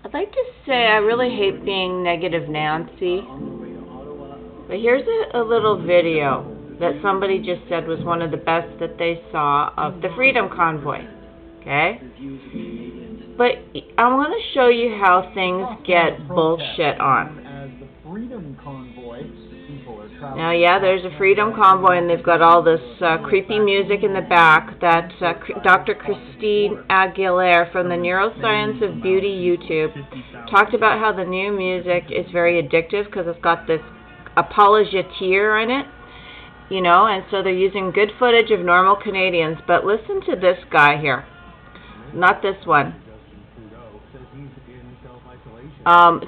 I'd like to say I really hate being negative Nancy, but here's a little video that somebody just said was one of the best that they saw of the Freedom Convoy, okay? But I want to show you how things get bullshit on. Now, yeah, there's a Freedom Convoy, and they've got all this creepy music in the back that Dr. Christine Aguilera from the Neuroscience of Beauty YouTube talked about how the new music is very addictive because it's got this apologia-tear in it, you know, and so they're using good footage of normal Canadians. But listen to this guy here. Not this one.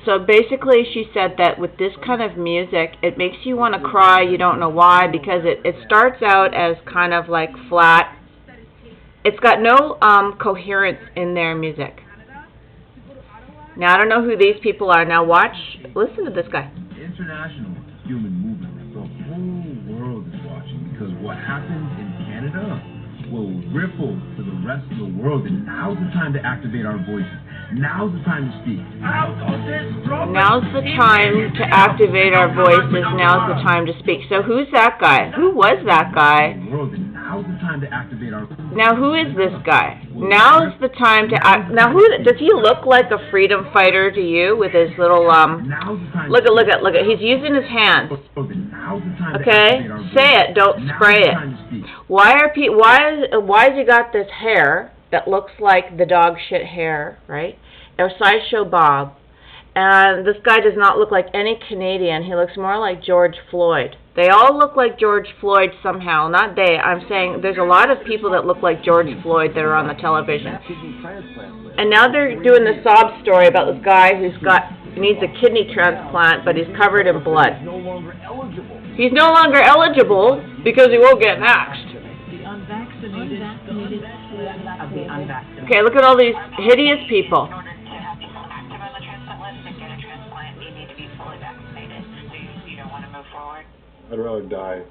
So basically she said that with this kind of music, it makes you want to cry. You don't know why, because it starts out as kind of like flat. It's got no coherence in their music. Now, I don't know who these people are. Now watch, listen to this guy. International human movement. The whole world is watching, because what happens in Canada will ripple to the rest of the world, and now's the time to activate our voices. Now's the time to speak. Now's the time to activate our voices. Now's the time to speak. So who's that guy? Who was that guy? Now's the time to activate our. Now who is this guy? Now's the time to act. Now who does he look like? A freedom fighter to you with his little Look at. He's using his hands. Okay, say it. Don't spray it. Why has he got this hair that looks like the dog shit hair, right? Or Sideshow Bob. And this guy does not look like any Canadian. He looks more like George Floyd. They all look like George Floyd somehow. Not they. I'm saying there's a lot of people that look like George Floyd that are on the television. And now they're doing the sob story about this guy who's needs a kidney transplant, but he's covered in blood. He's no longer eligible because he won't get vaxxed. Okay, look at all these hideous people. I'd rather die.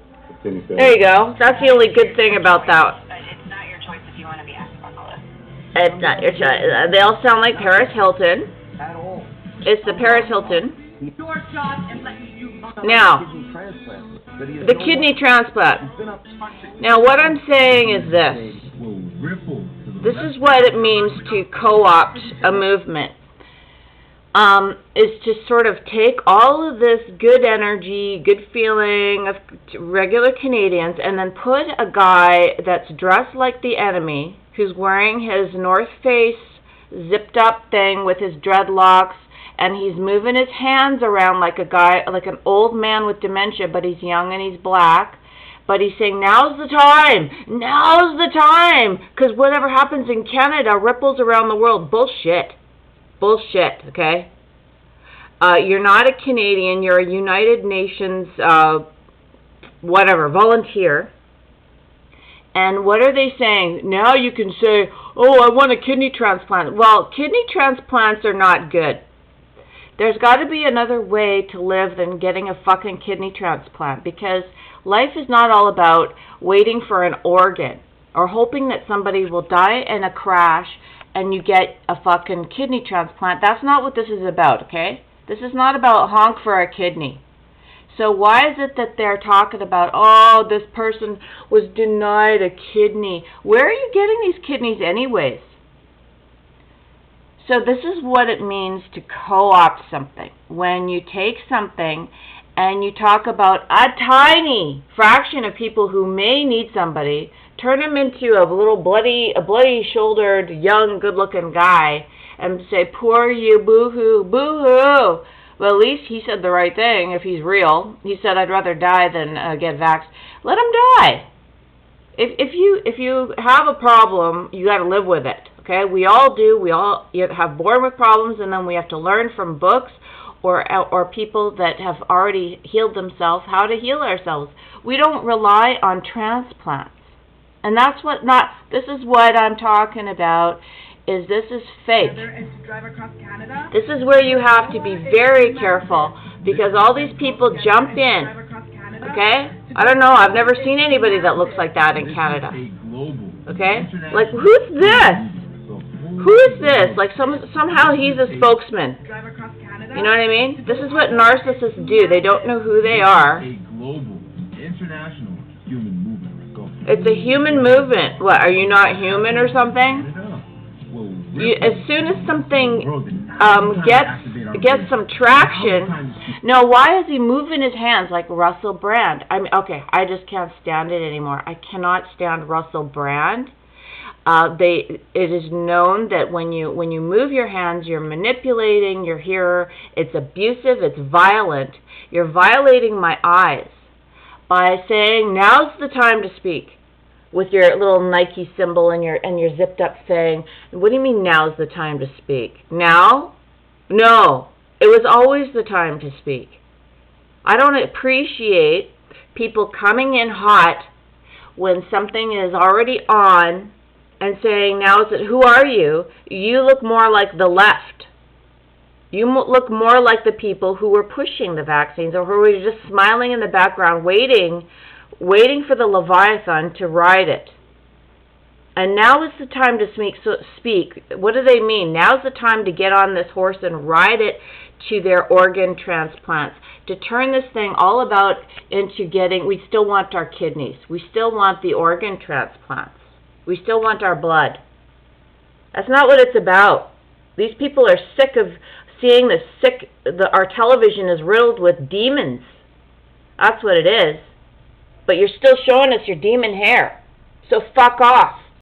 There you go. That's the only good thing about that. It's not your choice if you want to be asexual. It's not your choice. They all sound like Paris Hilton. It's the Paris Hilton. Now, the kidney transplant. Now, what I'm saying is this. This is what it means to co-opt a movement. Is to sort of take all of this good energy, good feeling of regular Canadians, and then put a guy that's dressed like the enemy, who's wearing his North Face zipped up thing with his dreadlocks, and he's moving his hands around like a guy, like an old man with dementia, but he's young and he's black. But he's saying, now's the time, because whatever happens in Canada ripples around the world. Bullshit, okay? You're not a Canadian, you're a United Nations, volunteer. And what are they saying? Now you can say, oh, I want a kidney transplant. Well, kidney transplants are not good. There's got to be another way to live than getting a fucking kidney transplant, because life is not all about waiting for an organ or hoping that somebody will die in a crash and you get a fucking kidney transplant. That's not what this is about, okay? This is not about honk for a kidney. So why is it that they're talking about, oh, this person was denied a kidney? Where are you getting these kidneys anyways? So this is what it means to co-opt something. When you take something and you talk about a tiny fraction of people who may need somebody, turn him into a little bloody-shouldered, young, good-looking guy, and say, poor you, boo-hoo, boo-hoo. Well, at least he said the right thing if he's real. He said, I'd rather die than get vaxxed. Let him die. If you have a problem, you got to live with it. Okay, we all do. We all have born with problems, and then we have to learn from books or people that have already healed themselves how to heal ourselves. We don't rely on transplants, and that's what this is what I'm talking about. This is fake. This is where you have to be very careful, because all these people jump in. Okay, I don't know. I've never seen anybody that looks like that in Canada. Okay, like who's this? Who is this? Like somehow he's a spokesman. Drive across Canada. You know what I mean? This is what narcissists do. They don't know who they are. A global, international human movement. It's a human movement. What, are you not human or something? As soon as something gets some traction, no, why is he moving his hands like Russell Brand? I mean, okay, I just can't stand it anymore. I cannot stand Russell Brand. It is known that when you move your hands, you're manipulating your hearer. It's abusive. It's violent. You're violating my eyes by saying, now's the time to speak, with your little Nike symbol and your zipped up thing. What do you mean now's the time to speak? Now? No. It was always the time to speak. I don't appreciate people coming in hot when something is already on and saying, now is it, who are you? You look more like the left. You look more like the people who were pushing the vaccines, or who were just smiling in the background, waiting for the Leviathan to ride it. And now is the time to speak. What do they mean? Now's the time to get on this horse and ride it to their organ transplants, to turn this thing all about into getting, we still want our kidneys. We still want the organ transplants. We still want our blood. That's not what it's about. These people are sick of seeing our television is riddled with demons. That's what it is. But you're still showing us your demon hair. So fuck off.